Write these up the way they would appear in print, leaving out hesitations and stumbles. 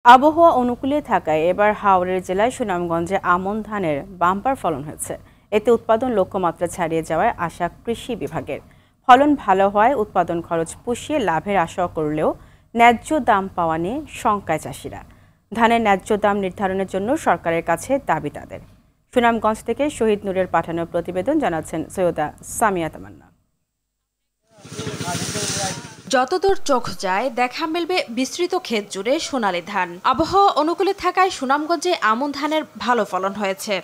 আবহাওয়া অনুকূলে থাকায় এবার হাওড়ের জেলায় সুনামগঞ্জে আমন ধানের বাম্পার ফলন হয়েছে। এতে উৎপাদন লক্ষ্যমাত্রা ছাড়িয়ে যাওয়ায় আশা কৃষি বিভাগের। ফলন ভালো হওয়ায় উৎপাদন খরচ পুষিয়ে লাভের আশা করলেও ন্যায্য দাম পাওয়া নিয়ে শঙ্কায় চাষিরা। ধানের ন্যায্য দাম নির্ধারণের জন্য সরকারের কাছে দাবি তাদের। সুনামগঞ্জ থেকে শহীদ নূরের পাঠানো প্রতিবেদন জানাচ্ছেন সৈয়দা সামিয়া তামান্না। যতদূর চোখ যায় দেখা মিলবে বিস্তৃত ক্ষেত জুড়ে সোনালী ধান। আবহাওয়া অনুকূলে থাকায় সুনামগঞ্জে আমন ধানের ভালো ফলন হয়েছে।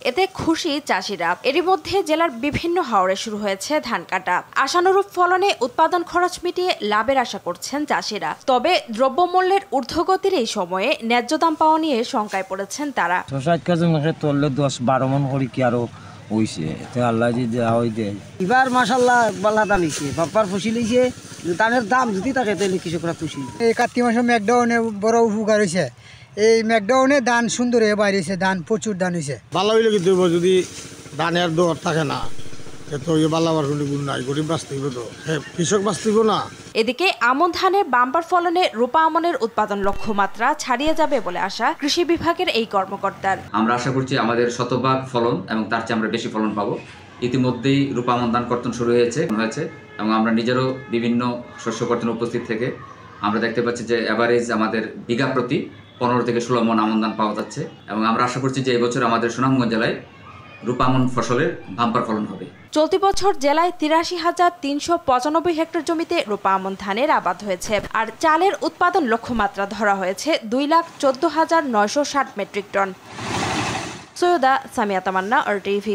এতে খুশি চাষিরা। এরই মধ্যে জেলার বিভিন্ন হাওরে শুরু হয়েছে ধান কাটা। আশানুরূপ ফলনে উৎপাদন খরচ মিটিয়ে লাভের আশা করছেন চাষিরা। তবে দ্রব্যমূল্যের ঊর্ধ্বগতির এই সময়ে ন্যায্য দাম পাওয়া নিয়ে শঙ্কায় পড়েছেন তারা। 10-12 মন করি কি আরো হইছে, আল্লাহ যদি দেওয়া হয় দেয়। এবার মাশাআল্লাহ বাল্লা দাম হইছে, বাপ্পার ফসল হইছে, ধানের দাম যদি থাকে তাহলে কৃষকরা খুশি। এই কার্তিক মাসে মেঘডাউনে বড় উপকার হয়েছে। এই মেঘডাউনে ধান সুন্দর হয়ে বাইরেছে, ধান প্রচুর ধান হয়েছে। ভালো হইলে কি দেবো, যদি ধানের দর থাকে না তো বাল্লাবার কোনো গুণ নাই, গরিব বাঁচতেইব তো, কৃষক বাঁচতেইব না। এদিকে আমন ধানের বাম্পার ফলনে রূপা আমনের উৎপাদন লক্ষ্যমাত্রা ছাড়িয়ে যাবে বলে আশা কৃষি বিভাগের এই কর্মকর্তার। আমরা আশা করছি আমাদের শতভাগ ফলন এবং তার চেয়ে আমরা বেশি ফলন পাবো। ইতিমধ্যেই রূপা আমন ধান কর্তন শুরু হয়েছে এবং আমরা নিজেরও বিভিন্ন শস্য কর্তন উপস্থিত থেকে আমরা দেখতে পাচ্ছি যে এভারেজ আমাদের বিঘা প্রতি 15 থেকে 16 মন আমন ধান পাওয়া যাচ্ছে এবং আমরা আশা করছি যে এবছর আমাদের সুনামগঞ্জ জেলায় রূপা আমন ফসলের বাম্পার ফলন হবে। চলতি বছর জেলায় 83,395 হেক্টর জমিতে রূপা আমন ধানের আবাদ হয়েছে। আর চালের উৎপাদন লক্ষ্যমাত্রা ধরা হয়েছে 2,14,960 মেট্রিক টন। সৈয়দা সামিয়া তামান্না, RTV।